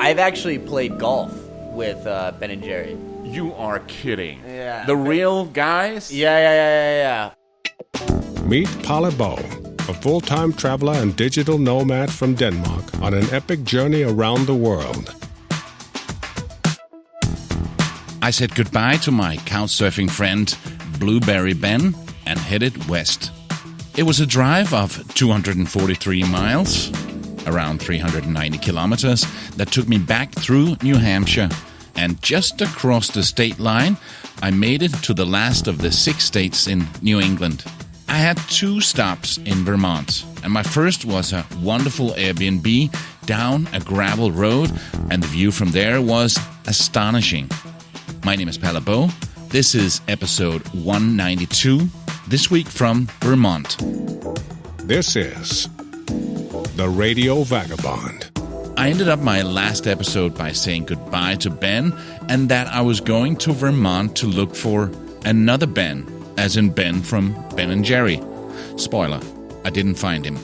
I've actually played golf with Ben and Jerry. You are kidding. Yeah. The real guys? Yeah. Meet Palle Bo, a full-time traveler and digital nomad from Denmark on an epic journey around the world. I said goodbye to my Couchsurfing friend, Blueberry Ben, and headed west. It was a drive of 243 miles, around 390 kilometers, that took me back through New Hampshire. And just across the state line, I made it to the last of the 6 states in New England. I had 2 stops in Vermont, and my first was a wonderful Airbnb down a gravel road, and the view from there was astonishing. My name is Palle Bo. This is episode 192, this week from Vermont. This is The Radio Vagabond. I ended up my last episode by saying goodbye to Ben and that I was going to Vermont to look for another Ben, as in Ben from Ben and Jerry. Spoiler, I didn't find him.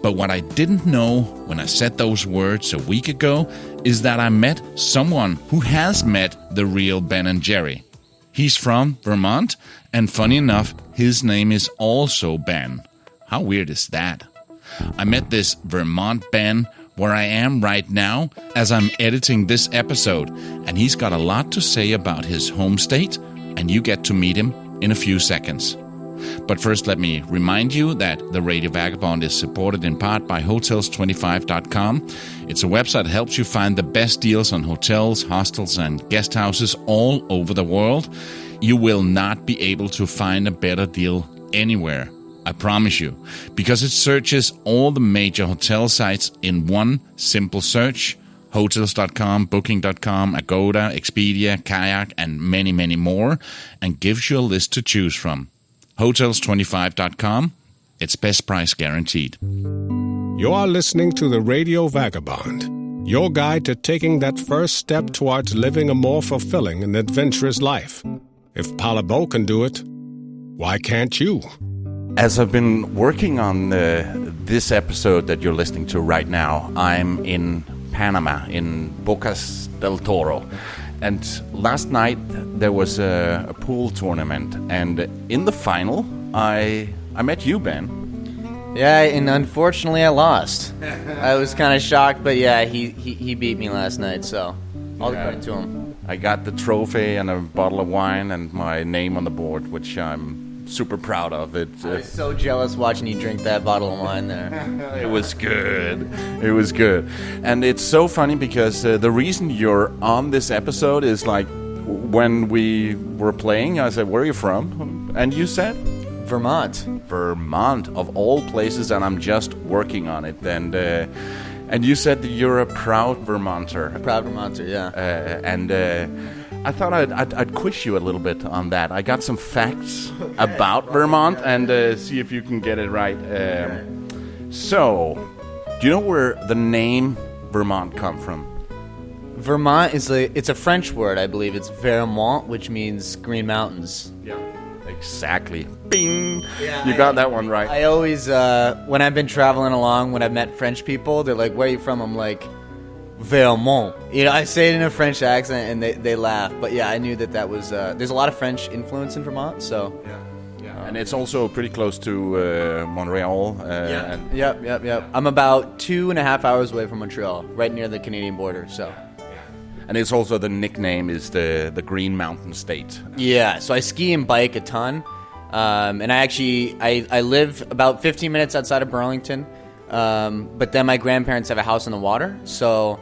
But what I didn't know when I said those words a week ago is that I met someone who has met the real Ben and Jerry. He's from Vermont, and funny enough, his name is also Ben. How weird is that? I met this Vermont Ben where I am right now as I'm editing this episode, and he's got a lot to say about his home state, and you get to meet him in a few seconds. But first, let me remind you that the Radio Vagabond is supported in part by Hotels25.com. It's a website that helps you find the best deals on hotels, hostels, and guest houses all over the world. You will not be able to find a better deal anywhere, I promise you, because it searches all the major hotel sites in one simple search. Hotels.com, Booking.com, Agoda, Expedia, Kayak, and many, many more, and gives you a list to choose from. Hotels25.com, it's best price guaranteed. You are listening to The Radio Vagabond, your guide to taking that first step towards living a more fulfilling and adventurous life. If Palle Bo can do it, why can't you? As I've been working on this episode that you're listening to right now, I'm in Panama, in Bocas del Toro. And last night there was a pool tournament, and in the final I met you, Ben. Yeah, and unfortunately I lost. I was kind of shocked, but yeah, he beat me last night, so all the credit to him. I got the trophy and a bottle of wine and my name on the board, which I'm super proud of. I was so jealous watching you drink that bottle of wine there. It was good. It was good. And it's so funny because the reason you're on this episode is like when we were playing, I said, where are you from? And you said? Vermont. Vermont, of all places, and I'm just working on it. And you said that you're a proud Vermonter. A proud Vermonter, yeah. I thought I'd quiz you a little bit on that. I got some facts about Vermont and see if you can get it right. So, do you know where the name Vermont come from? Vermont it's a French word, I believe. It's Vermont, which means green mountains. Yeah, exactly. Bing! Yeah, You got that one right. I always, when I've been traveling along, when I've met French people, they're like, where are you from? I'm like, Vermont. You know, I say it in a French accent, and they laugh. But yeah, I knew that was. There's a lot of French influence in Vermont, so. Yeah. And it's also pretty close to Montreal. Yep. I'm about 2.5 hours away from Montreal, right near the Canadian border. So. And it's also the nickname is the Green Mountain State. Yeah. So I ski and bike a ton, and I live about 15 minutes outside of Burlington. But then my grandparents have a house on the water, so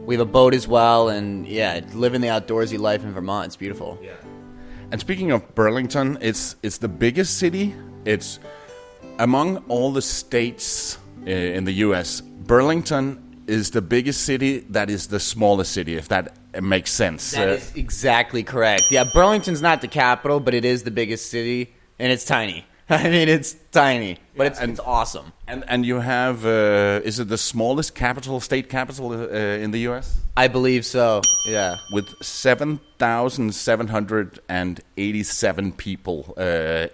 we have a boat as well, and yeah, living the outdoorsy life in Vermont, it's beautiful. Yeah. And speaking of Burlington, it's the biggest city. It's among all the states in the U.S., Burlington is the biggest city that is the smallest city, if that makes sense. That is exactly correct. Yeah, Burlington's not the capital, but it is the biggest city, and it's tiny. I mean, it's tiny, but it's awesome. And you have, is it the smallest state capital in the U.S.? I believe so, yeah. With 7,787 people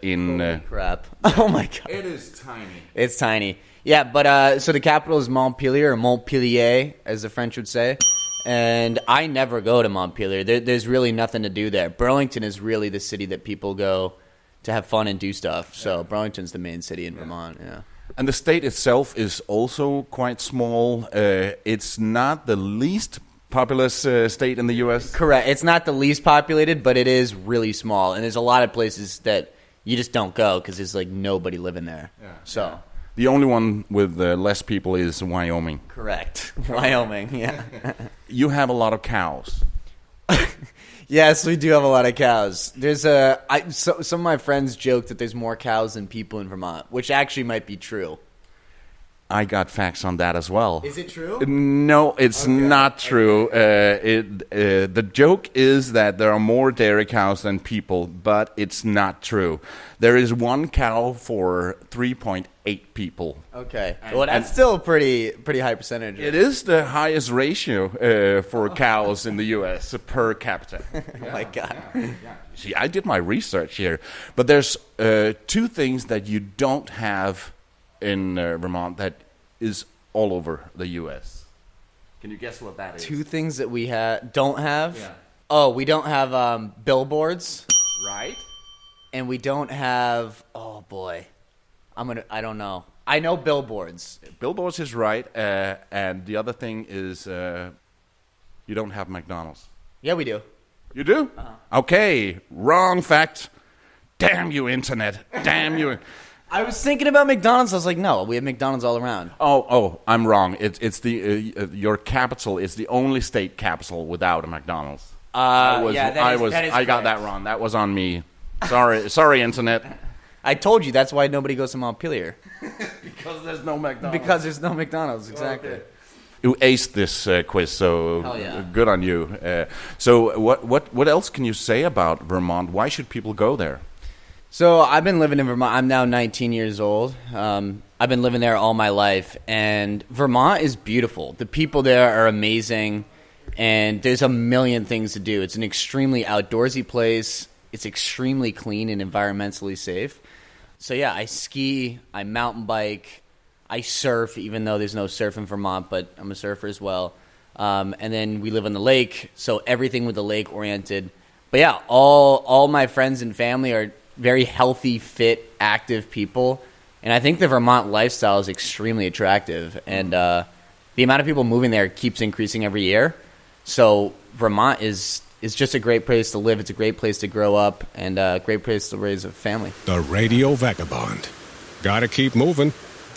in... Holy crap. Oh, my God. It is tiny. It's tiny. Yeah, but so the capital is Montpelier, or Montpellier, as the French would say. And I never go to Montpelier. There's really nothing to do there. Burlington is really the city that people go to have fun and do stuff. So Burlington's the main city in Vermont, yeah. And the state itself is also quite small. It's not the least populous state in the U.S.? Correct. It's not the least populated, but it is really small. And there's a lot of places that you just don't go because there's like nobody living there. Yeah. So the only one with less people is Wyoming. Correct. Wyoming, yeah. You have a lot of cows. Yes, we do have a lot of cows. There's some of my friends joke that there's more cows than people in Vermont, which actually might be true. I got facts on that as well. Is it true? No, it's not true. The joke is that there are more dairy cows than people, but it's not true. There is one cow for 3.8 people. Okay. Well, that's still a pretty high percentage. It is the highest ratio for cows in the U.S. per capita. Oh, my God. Yeah. See, I did my research here. But there's two things that you don't have in Vermont that is all over the U.S. Can you guess what that is? Two things that we don't have? Yeah. Oh, we don't have billboards. Right. And we don't have, oh boy, I don't know. I know billboards. Billboards is right. And the other thing is you don't have McDonald's. Yeah, we do. You do? Uh-huh. Okay, wrong fact. Damn you, internet. Damn you. I was thinking about McDonald's. I was like, no, we have McDonald's all around. Oh, I'm wrong. It's the your capital is the only state capital without a McDonald's. I got that wrong. That was on me. Sorry, internet. I told you that's why nobody goes to Montpelier. Because there's no McDonald's. Because there's no McDonald's, exactly. Okay. You aced this quiz, so good on you. So what else can you say about Vermont? Why should people go there? So I've been living in Vermont. I'm now 19 years old. I've been living there all my life, and Vermont is beautiful. The people there are amazing, and there's a million things to do. It's an extremely outdoorsy place. It's extremely clean and environmentally safe. So yeah, I ski, I mountain bike, I surf, even though there's no surf in Vermont, but I'm a surfer as well. And then we live on the lake, so everything with the lake oriented. But yeah, all my friends and family are very healthy, fit, active people. And I think the Vermont lifestyle is extremely attractive. And the amount of people moving there keeps increasing every year. So Vermont is just a great place to live. It's a great place to grow up and a great place to raise a family. The Radio Vagabond. Gotta keep moving.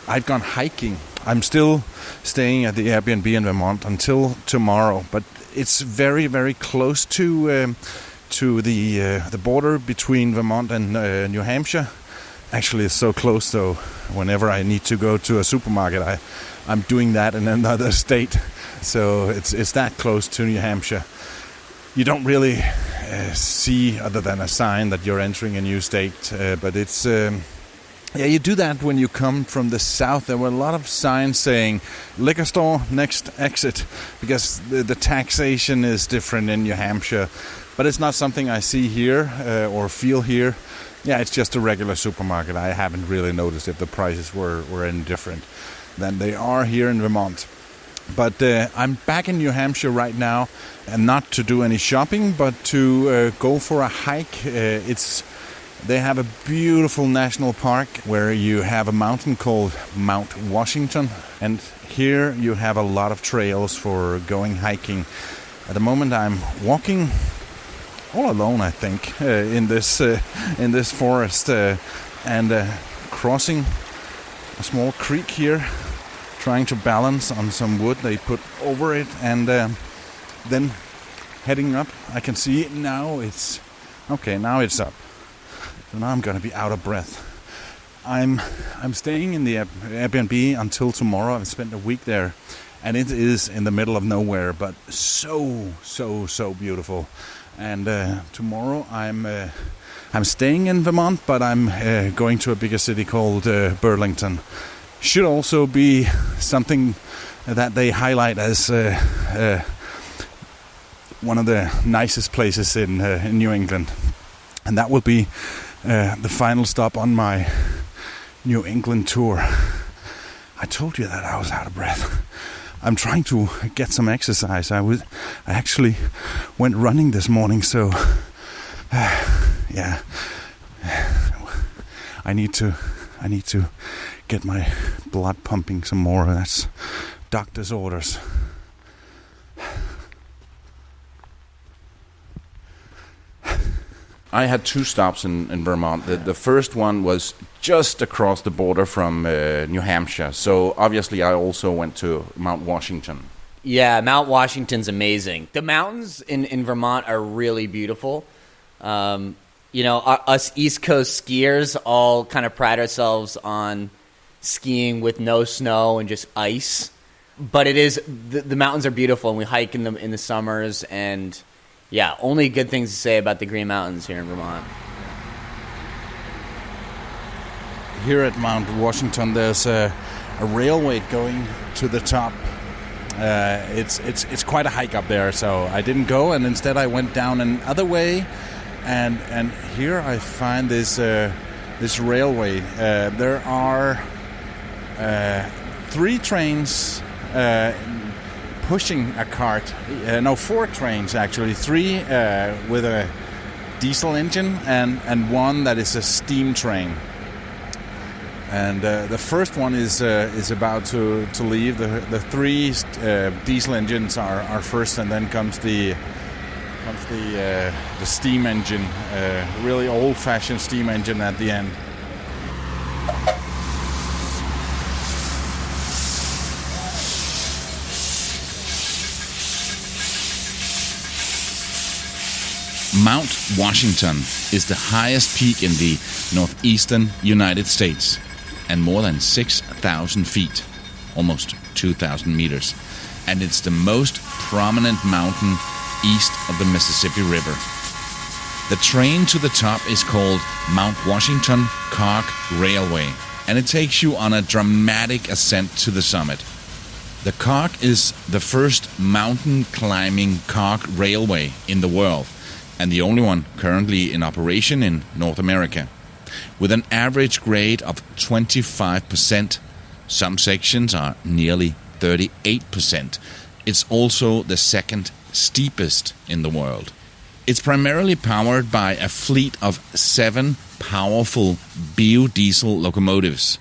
I've gone hiking. I'm still staying at the Airbnb in Vermont until tomorrow. But it's very, very close to the border between Vermont and New Hampshire. Actually, it's so close, so whenever I need to go to a supermarket, I'm doing that in another state. So it's that close to New Hampshire. You don't really see, other than a sign that you're entering a new state, but it's... you do that when you come from the south. There were a lot of signs saying liquor store, next exit, because the taxation is different in New Hampshire. But it's not something I see here or feel here. Yeah, it's just a regular supermarket. I haven't really noticed if the prices were any different than they are here in Vermont. But I'm back in New Hampshire right now, and not to do any shopping, but to go for a hike. They have a beautiful national park where you have a mountain called Mount Washington. And here you have a lot of trails for going hiking. At the moment I'm walking all alone, I think, in this forest and crossing a small creek here, trying to balance on some wood they put over it, and then heading up. I can see it now. Now it's up. So now I'm going to be out of breath. I'm staying in the Airbnb until tomorrow. I've spent a week there, and it is in the middle of nowhere, but so beautiful. And tomorrow I'm staying in Vermont, but I'm going to a bigger city called Burlington. Should also be something that they highlight as one of the nicest places in New England. And that will be the final stop on my New England tour. I told you that I was out of breath. I'm trying to get some exercise. I actually went running this morning, so yeah, I need to get my blood pumping some more. That's doctor's orders. I had 2 stops in Vermont. The first one was just across the border from New Hampshire. So obviously I also went to Mount Washington. Yeah, Mount Washington's amazing. The mountains in Vermont are really beautiful. Us East Coast skiers all kind of pride ourselves on skiing with no snow and just ice. But it is the mountains are beautiful, and we hike in them in the summers. And yeah, only good things to say about the Green Mountains here in Vermont. Here at Mount Washington, there's a railway going to the top. It's quite a hike up there, so I didn't go, and instead I went down another way. And here I find this railway. There are 3 trains pushing a cart. 4 trains actually. 3 with a diesel engine and 1 that is a steam train. And the first one is about to leave. The 3 diesel engines are first, and then comes the steam engine, really old-fashioned steam engine at the end. Mount Washington is the highest peak in the northeastern United States, and more than 6,000 feet, almost 2,000 meters, and it's the most prominent mountain east of the Mississippi River. The train to the top is called Mount Washington Cog Railway, and it takes you on a dramatic ascent to the summit. The Cog is the first mountain climbing cog railway in the world, and the only one currently in operation in North America. With an average grade of 25%, some sections are nearly 38%. It's also the second steepest in the world. It's primarily powered by a fleet of 7 powerful biodiesel locomotives.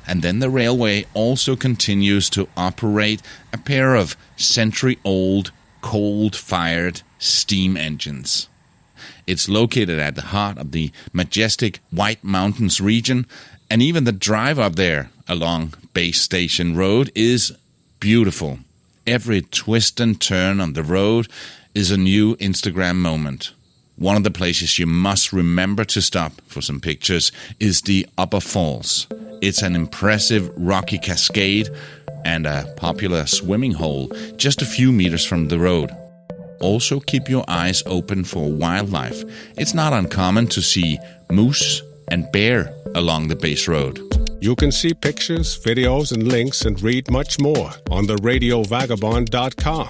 And then the railway also continues to operate a pair of century-old coal-fired steam engines. It's located at the heart of the majestic White Mountains region, and even the drive up there along Base Station Road is beautiful. Every twist and turn on the road is a new Instagram moment. One of the places you must remember to stop for some pictures is the Upper Falls. It's an impressive rocky cascade and a popular swimming hole just a few meters from the road. Also keep your eyes open for wildlife. It's not uncommon to see moose and bear along the base road. You can see pictures, videos, and links and read much more on theradiovagabond.com.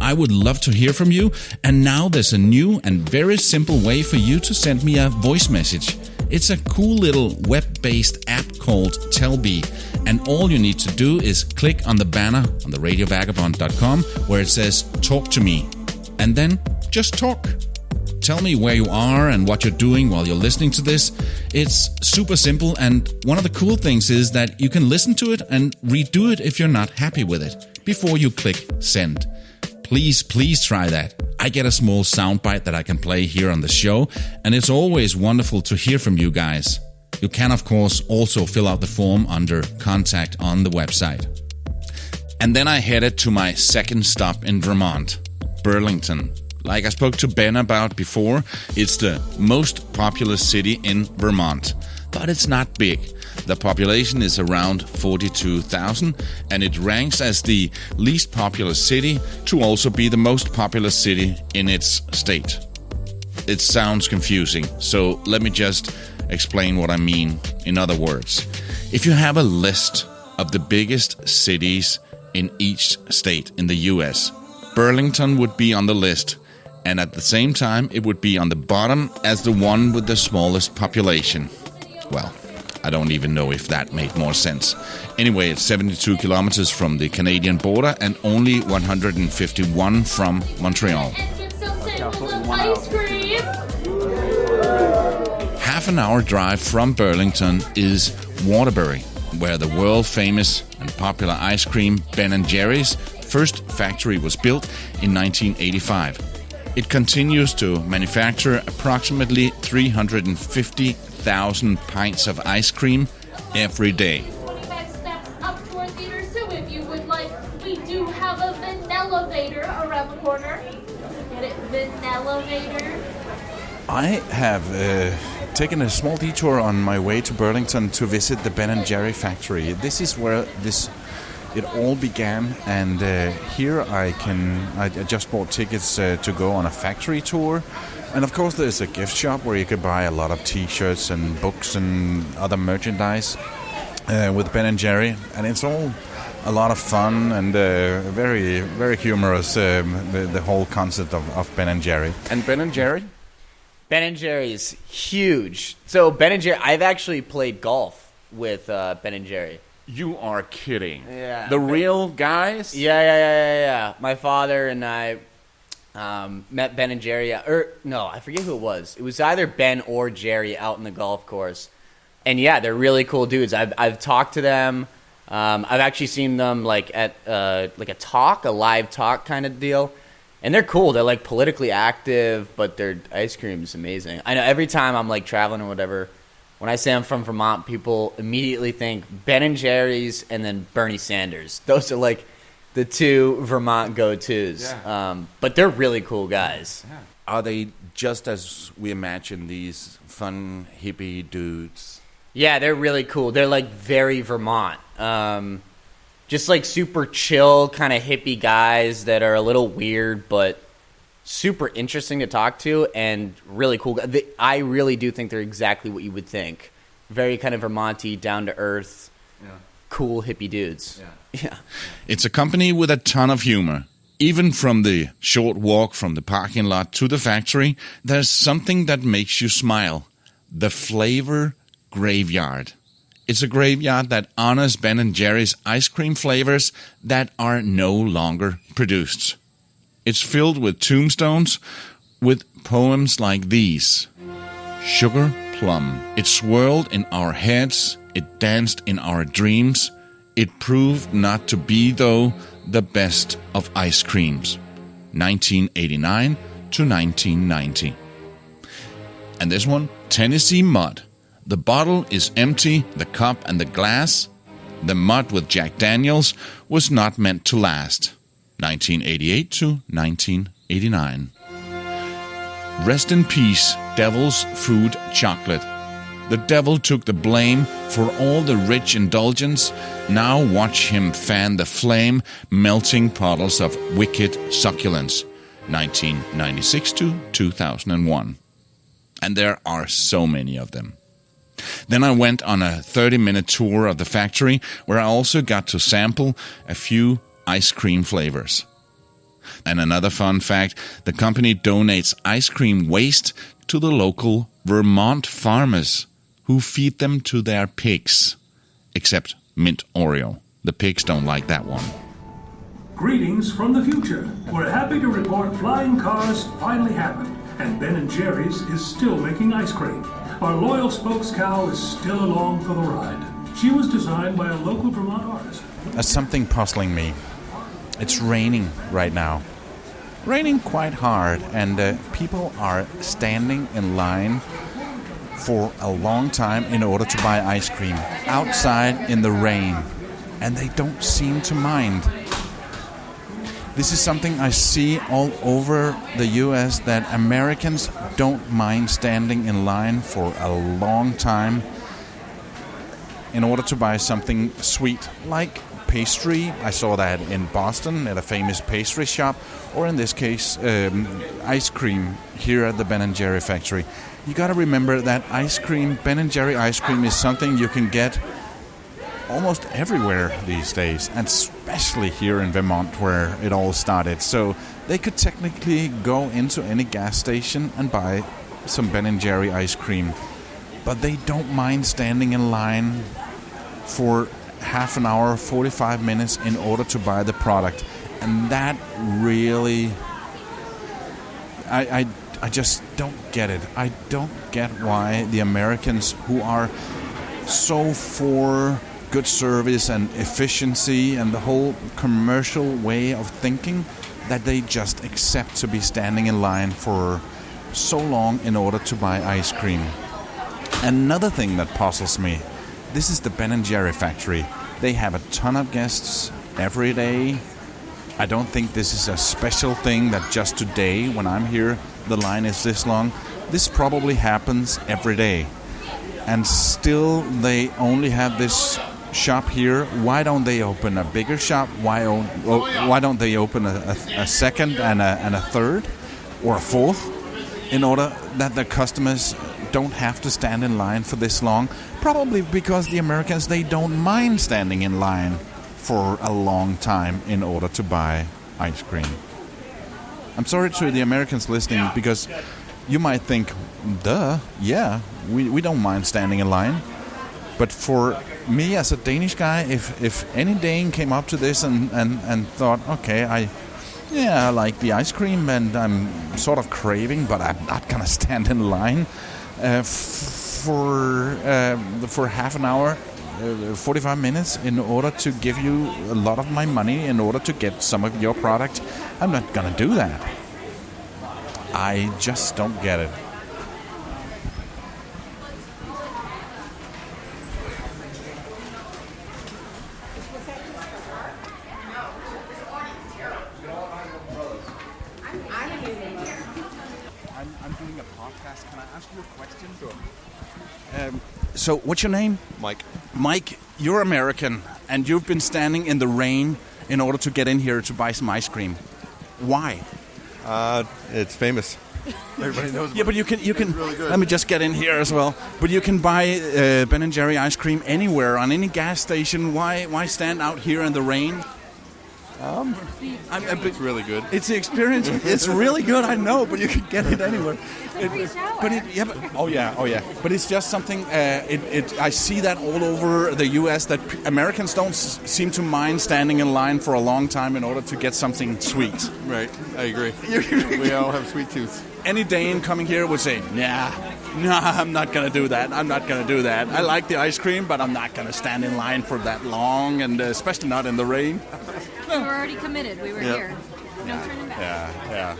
I would love to hear from you, and now there's a new and very simple way for you to send me a voice message. It's a cool little web-based app called Telby, and all you need to do is click on the banner on theradiovagabond.com where it says "Talk to me," and then just talk. Tell me where you are and what you're doing while you're listening to this. It's super simple, and one of the cool things is that you can listen to it and redo it if you're not happy with it before you click send. Please try that. I get a small soundbite that I can play here on the show, and it's always wonderful to hear from you guys. You can, of course, also fill out the form under contact on the website. And then I headed to my second stop in Vermont, Burlington. Like I spoke to Ben about before, it's the most populous city in Vermont, but it's not big. The population is around 42,000, and it ranks as the least populous city to also be the most populous city in its state. It sounds confusing, so let me just explain what I mean. In other words, if you have a list of the biggest cities in each state in the US, Burlington would be on the list, and at the same time it would be on the bottom as the one with the smallest population. Well, I don't even know if that made more sense. Anyway, it's 72 kilometers from the Canadian border and only 151 from Montreal. Ice cream. Half an hour drive from Burlington is Waterbury, where the world-famous and popular ice cream Ben & Jerry's first factory was built in 1985. It continues to manufacture approximately 350,000 pints of ice cream every day. 45 steps up to our theater, so if you would like, we do have a vanilla-vator around the corner. Get it? Vanilla-vator. I have taken a small detour on my way to Burlington to visit the Ben & Jerry factory. This is where it all began, and here I just bought tickets to go on a factory tour. And of course there's a gift shop where you could buy a lot of t-shirts and books and other merchandise with Ben & Jerry, and it's all a lot of fun and very, very humorous, the whole concept of Ben & Jerry. And Ben & Jerry? Ben & Jerry's huge. So Ben & Jerry, I've actually played golf with Ben & Jerry. You are kidding. Yeah. The real guys? Yeah. My father and I met Ben and Jerry. No, I forget who it was. It was either Ben or Jerry out in the golf course. And yeah, they're really cool dudes. I've talked to them. I've actually seen them like at like a live talk kind of deal. And they're cool. They're like politically active, but their ice cream is amazing. I know every time I'm like traveling or whatever, when I say I'm from Vermont, people immediately think Ben & Jerry's and then Bernie Sanders. Those are like the two Vermont go-tos. Yeah. But they're really cool guys. Yeah. Are they just as we imagine, these fun hippie dudes? Yeah, they're really cool. They're like very Vermont. Just like super chill kind of hippie guys that are a little weird, but super interesting to talk to and really cool. I really do think they're exactly what you would think. Very kind of Vermont-y, down-to-earth, cool hippie dudes. Yeah. It's a company with a ton of humor. Even from the short walk from the parking lot to the factory, there's something that makes you smile. The Flavor Graveyard. It's a graveyard that honors Ben & Jerry's ice cream flavors that are no longer produced. It's filled with tombstones with poems like these. Sugar plum. It swirled in our heads. It danced in our dreams. It proved not to be, though, the best of ice creams. 1989 to 1990. And this one, Tennessee Mud. The bottle is empty, the cup and the glass. The mud with Jack Daniels was not meant to last. 1988 to 1989. Rest in peace, Devil's Food Chocolate. The devil took the blame for all the rich indulgence. Now watch him fan the flame, melting puddles of wicked succulence. 1996 to 2001. And there are so many of them. Then I went on a 30-minute tour of the factory where I also got to sample a few ice cream flavors. And another fun fact, the company donates ice cream waste to the local Vermont farmers who feed them to their pigs. Except Mint Oreo. The pigs don't like that one. Greetings from the future. We're happy to report flying cars finally happened, and Ben & Jerry's is still making ice cream. Our loyal spokescow is still along for the ride. She was designed by a local Vermont artist. There's something puzzling me. It's raining right now. Raining quite hard, and people are standing in line for a long time in order to buy ice cream outside in the rain, and they don't seem to mind. This is something I see all over the US, that Americans don't mind standing in line for a long time in order to buy something sweet, like pastry. I saw that in Boston at a famous pastry shop, or in this case, ice cream here at the Ben & Jerry factory. You got to remember that ice cream, Ben & Jerry ice cream, is something you can get almost everywhere these days, and especially here in Vermont where it all started. So they could technically go into any gas station and buy some Ben & Jerry ice cream. but they don't mind standing in line for half an hour, 45 minutes in order to buy the product. And that really, I just don't get it. I don't get why the Americans, who are so for good service and efficiency and the whole commercial way of thinking, that they just accept to be standing in line for so long in order to buy ice cream. Another thing that puzzles me, this is the Ben & Jerry factory. They have a ton of guests every day. I don't think this is a special thing that just today, when I'm here, the line is this long. This probably happens every day. And still, they only have this shop here. Why don't they open a bigger shop? Why don't they open a second and a third or a fourth in order that the customers don't have to stand in line for this long? Probably because the Americans, they don't mind standing in line for a long time in order to buy ice cream. I'm sorry to the Americans listening, because you might think, duh, yeah, we don't mind standing in line. But for me as a Danish guy, if any Dane came up to this and thought, okay, I like the ice cream and I'm sort of craving, but I'm not going to stand in line for half an hour, 45 minutes in order to give you a lot of my money in order to get some of your product, I'm not going to do that. I just don't get it. I'm doing a podcast. Can I ask you a question? Sure. So, what's your name? Mike. Mike, you're American, and you've been standing in the rain in order to get in here to buy some ice cream. Why? It's famous. Everybody knows. Yeah, but you can. Really good. Let me just get in here as well. But you can buy Ben & Jerry ice cream anywhere, on any gas station. Why stand out here in the rain? It's really good. It's the experience. It's really good, I know, but you can get it anywhere. Oh yeah. But it's just something. I see that all over the U.S. that Americans don't seem to mind standing in line for a long time in order to get something sweet. Right, I agree. We all have sweet tooth. Any Dane coming here would say, nah, I'm not going to do that. I like the ice cream, but I'm not going to stand in line for that long, and especially not in the rain. We were already committed. We were here. No turning back. Yeah.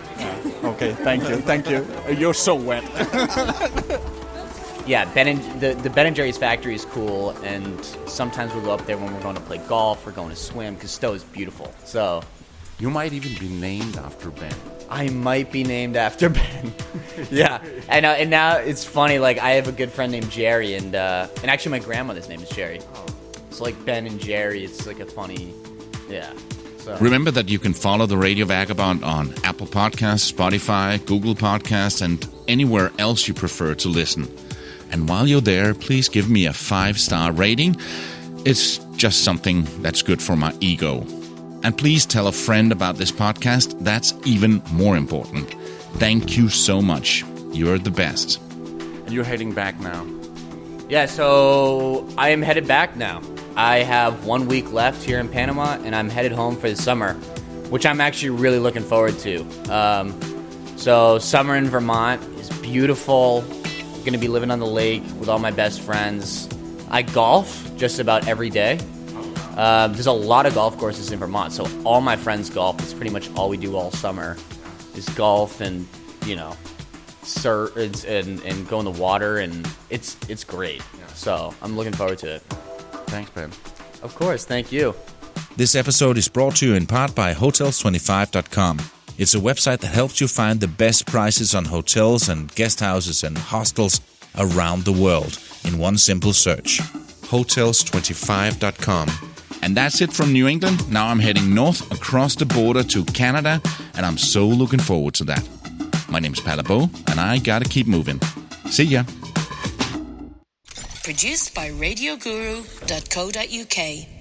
Okay, thank you. You're so wet. Yeah, the Ben & Jerry's factory is cool, and sometimes we'll go up there when we're going to play golf or going to swim, because Stowe is beautiful. So You might even be named after Ben. I might be named after Ben. Yeah, I know. And now it's funny. Like, I have a good friend named Jerry, and actually my grandmother's name is Jerry. So like Ben and Jerry, it's like a funny, yeah. So. Remember that you can follow the Radio Vagabond on Apple Podcasts, Spotify, Google Podcasts, and anywhere else you prefer to listen. And while you're there, please give me a 5-star rating. It's just something that's good for my ego. And please tell a friend about this podcast. That's even more important. Thank you so much. You're the best. And you're heading back now. Yeah, so I am headed back now. I have 1 week left here in Panama, and I'm headed home for the summer, which I'm actually really looking forward to. So summer in Vermont is beautiful. Going to be living on the lake with all my best friends. I golf just about every day. There's a lot of golf courses in Vermont, so all my friends golf. It's pretty much all we do all summer is golf and, you know, surf and go in the water, and it's great. So I'm looking forward to it. Thanks, Ben. Of course, thank you. This episode is brought to you in part by Hotels25.com. It's a website that helps you find the best prices on hotels and guest houses and hostels around the world in one simple search. Hotels25.com. And that's it from New England. Now I'm heading north across the border to Canada, and I'm so looking forward to that. My name's Palabo, and I gotta keep moving. See ya. Produced by RadioGuru.co.uk.